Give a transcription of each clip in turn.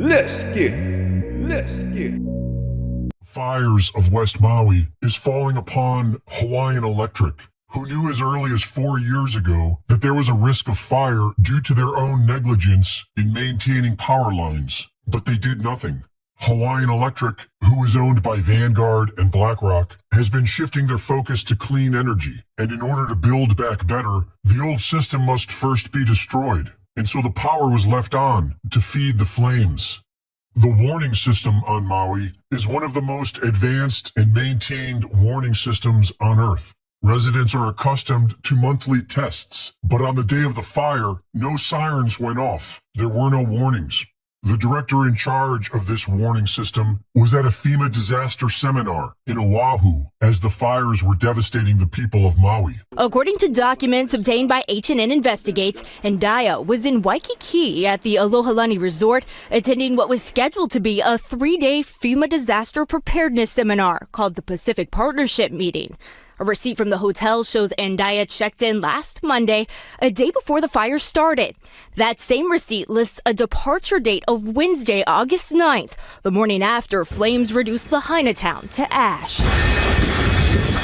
Let's get it. Let's get it. Fires of West Maui is falling upon Hawaiian Electric, who knew as early as 4 years ago that there was a risk of fire due to their own negligence in maintaining power lines. But they did nothing. Hawaiian Electric, who is owned by Vanguard and BlackRock, has been shifting their focus to clean energy. And in order to build back better, the old system must first be destroyed. And so the power was left on to feed the flames. The warning system on Maui is one of the most advanced and maintained warning systems on Earth. Residents are accustomed to monthly tests, but on the day of the fire, no sirens went off. There were no warnings. The director in charge of this warning system was at a FEMA disaster seminar in Oahu as the fires were devastating the people of Maui. According to documents obtained by H&N Investigates, Ndaya was in Waikiki at the Alohalani Resort attending what was scheduled to be a 3-day FEMA disaster preparedness seminar called the Pacific Partnership Meeting. A receipt from the hotel shows Ndaya checked in last Monday, a day before the fire started. That same receipt lists a departure date of Wednesday, August 9th, the morning after flames reduced Lahaina town to ash.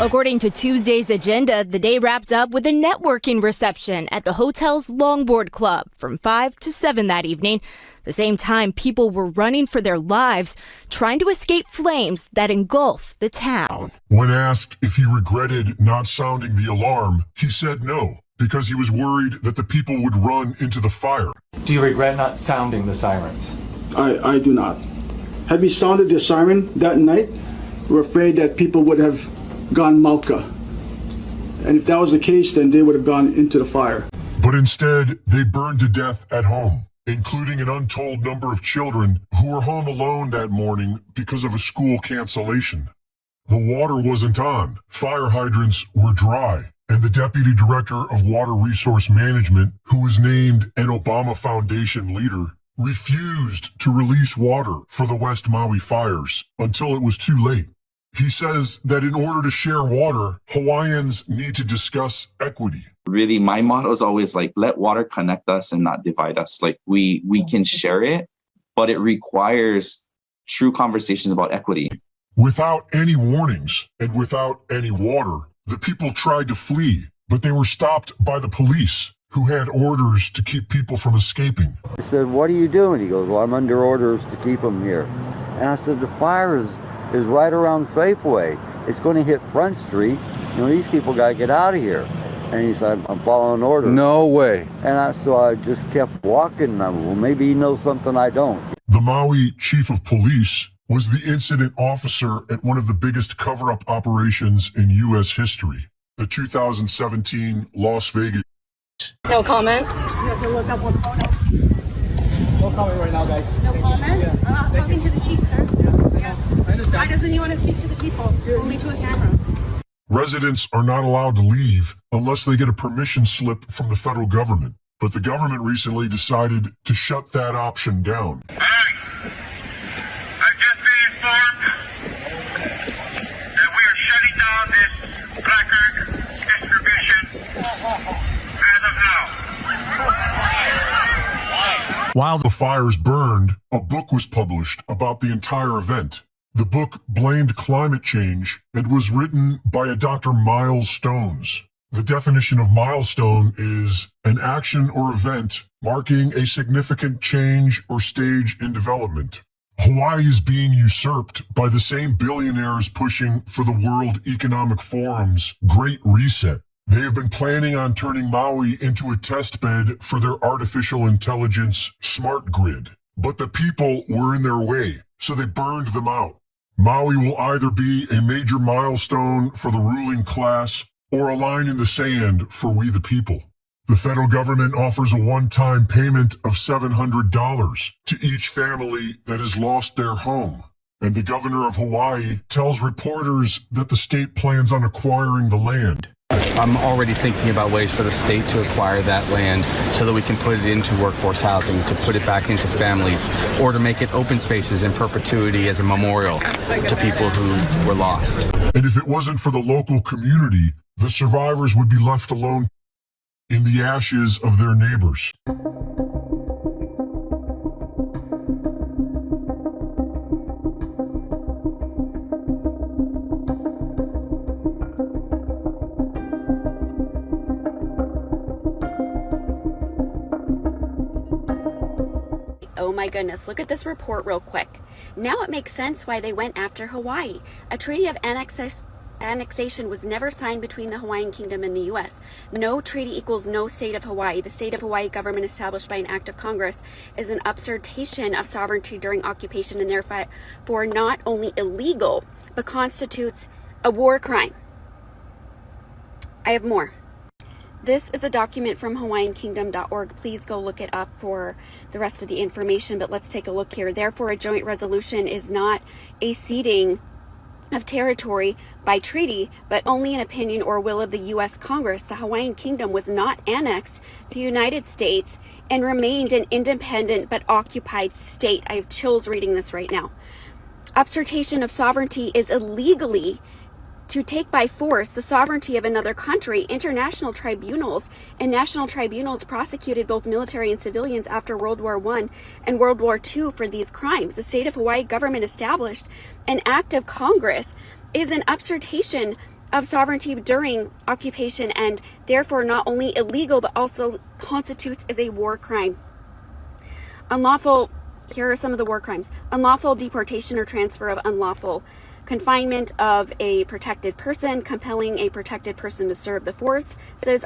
According to Tuesday's agenda, the day wrapped up with a networking reception at the hotel's Longboard Club from 5 to 7 that evening. The same time, people were running for their lives, trying to escape flames that engulf the town. When asked if he regretted not sounding the alarm, he said no, because he was worried that the people would run into the fire. Do you regret not sounding the sirens? I do not. Had we sounded the siren that night, we're afraid that people would have gone Malka. And if that was the case, then they would have gone into the fire. But instead, they burned to death at home, including an untold number of children who were home alone that morning because of a school cancellation. The water wasn't on, fire hydrants were dry, and the Deputy Director of Water Resource Management, who was named an Obama Foundation leader, refused to release water for the West Maui fires until it was too late. He says that in order to share water, Hawaiians need to discuss equity. Really, my motto is always like, let water connect us and not divide us. Like we can share it, but it requires true conversations about equity. Without any warnings and without any water, the people tried to flee, but they were stopped by the police, who had orders to keep people from escaping. I said, "What are you doing?" He goes, "Well, I'm under orders to keep them here." And I said, "The fire is right around Safeway. It's going to hit Front Street. You know, these people got to get out of here." And he said, "I'm following orders." No way. And so I just kept walking. Well, maybe he knows something I don't. The Maui chief of police was the incident officer at one of the biggest cover-up operations in U.S. history, the 2017 Las Vegas. No comment? You have to look up on the phone. No comment right now, guys. No comment? Yeah. I'm talking to the chief, sir. Yeah. I understand. Why doesn't he want to speak to the people? Only to a camera. Residents are not allowed to leave unless they get a permission slip from the federal government. But the government recently decided to shut that option down. Hi. I've just been informed that we are shutting down this placard distribution as of now. While the fires burned, a book was published about the entire event. The book blamed climate change and was written by a Dr. Miles Stones. The definition of milestone is an action or event marking a significant change or stage in development. Hawaii is being usurped by the same billionaires pushing for the World Economic Forum's Great Reset. They have been planning on turning Maui into a test bed for their artificial intelligence smart grid. But the people were in their way, so they burned them out. Maui will either be a major milestone for the ruling class or a line in the sand for we the people. The federal government offers a one-time payment of $700 to each family that has lost their home. And the governor of Hawaii tells reporters that the state plans on acquiring the land. I'm already thinking about ways for the state to acquire that land so that we can put it into workforce housing, to put it back into families, or to make it open spaces in perpetuity as a memorial to people who were lost. And if it wasn't for the local community, the survivors would be left alone in the ashes of their neighbors. Oh my goodness, look at this report real quick. Now it makes sense why they went after Hawaii. A treaty of annexation was never signed between the Hawaiian Kingdom and the U.S. No treaty equals no state of Hawaii. The state of Hawaii government established by an act of Congress is an usurpation of sovereignty during occupation and therefore not only illegal, but constitutes a war crime. I have more. This is a document from HawaiianKingdom.org. Please go look it up for the rest of the information, but let's take a look here. Therefore, a joint resolution is not a ceding of territory by treaty, but only an opinion or will of the U.S. Congress. The Hawaiian Kingdom was not annexed to the United States and remained an independent but occupied state. I have chills reading this right now. Usurpation of sovereignty is illegally to take by force the sovereignty of another country. International tribunals and national tribunals prosecuted both military and civilians after World War I and World War II for these crimes. The state of Hawaii government established an act of Congress is an usurpation of sovereignty during occupation and therefore not only illegal but also constitutes as a war crime. Unlawful, here are some of the war crimes. Unlawful deportation or transfer of unlawful confinement of a protected person, compelling a protected person to serve the forces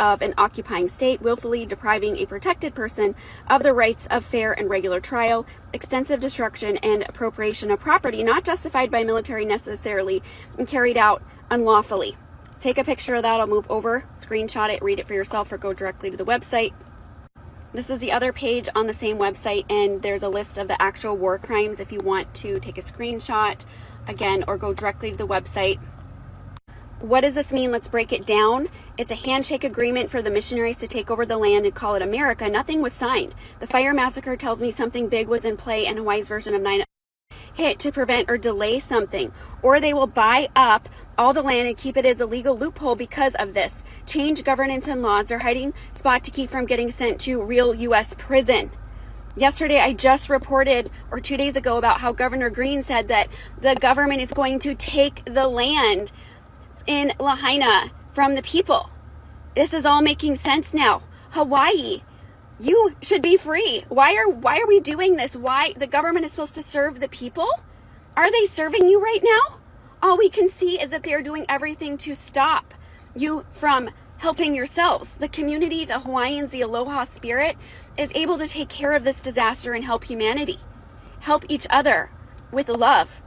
of an occupying state, willfully depriving a protected person of the rights of fair and regular trial, extensive destruction and appropriation of property not justified by military necessarily and carried out unlawfully. Take a picture of that. I'll move over, screenshot it, read it for yourself, or go directly to the website. This is the other page on the same website, and there's a list of the actual war crimes if you want to take a screenshot again or go directly to the website. What does this mean? Let's break it down. It's a handshake agreement for the missionaries to take over the land and call it America. Nothing was signed. The fire massacre tells me something big was in play in Hawaii's version of 9 hit to prevent or delay something, or they will buy up all the land and keep it as a legal loophole because of this. Change governance and laws are hiding spot to keep from getting sent to real U.S. prison. Yesterday, I just reported, or 2 days ago, about how Governor Green said that the government is going to take the land in Lahaina from the people. This is all making sense now. Hawaii, you should be free. Why are we doing this? Why the government is supposed to serve the people? Are they serving you right now? All we can see is that they are doing everything to stop you from helping yourselves. The community, the Hawaiians, the Aloha spirit is able to take care of this disaster and help humanity. Help each other with love.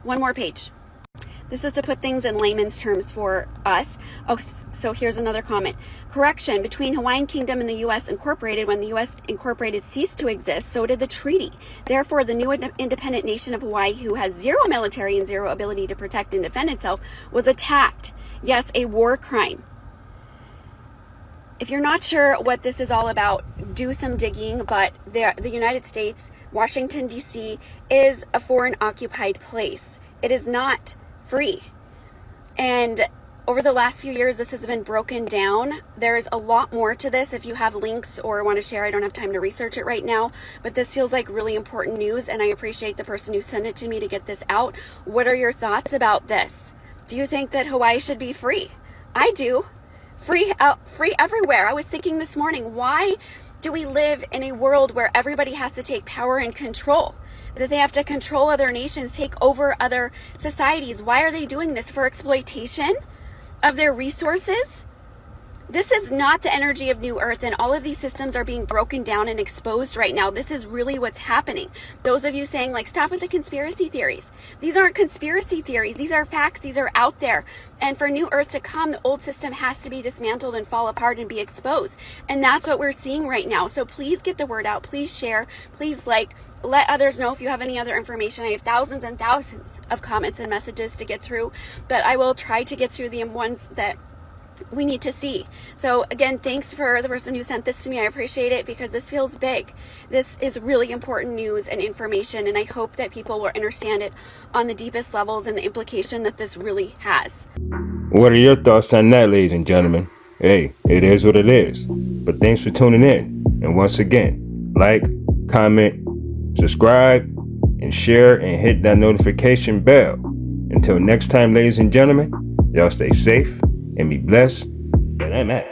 One more page. This is to put things in layman's terms for us. Oh, so here's another comment. Correction, between Hawaiian Kingdom and the U.S. Incorporated, when the U.S. Incorporated ceased to exist, so did the treaty. Therefore, the new independent nation of Hawaii, who has zero military and zero ability to protect and defend itself, was attacked. Yes, a war crime. If you're not sure what this is all about, do some digging, but the United States, Washington, D.C., is a foreign occupied place. It is not free. And over the last few years, this has been broken down. There's a lot more to this. If you have links or want to share, I don't have time to research it right now, but this feels like really important news, and I appreciate the person who sent it to me to get this out. What are your thoughts about this? Do you think that Hawaii should be free? I do. Free everywhere. I was thinking this morning, why do we live in a world where everybody has to take power and control? That they have to control other nations, take over other societies. Why are they doing this? For exploitation of their resources? This is not the energy of New Earth, and all of these systems are being broken down and exposed right now. This is really what's happening. Those of you saying, like, stop with the conspiracy theories. These aren't conspiracy theories. These are facts. These are out there. And for New Earth to come, the old system has to be dismantled and fall apart and be exposed. And that's what we're seeing right now. So please get the word out. Please share. Please let others know if you have any other information. I have thousands and thousands of comments and messages to get through, but I will try to get through the ones that we need to see. So again, thanks for the person who sent this to me. I appreciate it because this feels big. This is really important news and information, and I hope that people will understand it on the deepest levels and the implication that this really has. What are your thoughts on that, ladies and gentlemen? Hey, it is what it is. But thanks for tuning in. And once again, like, comment, subscribe, and share, and hit that notification bell. Until next time, ladies and gentlemen, y'all stay safe and be blessed. And I'm out.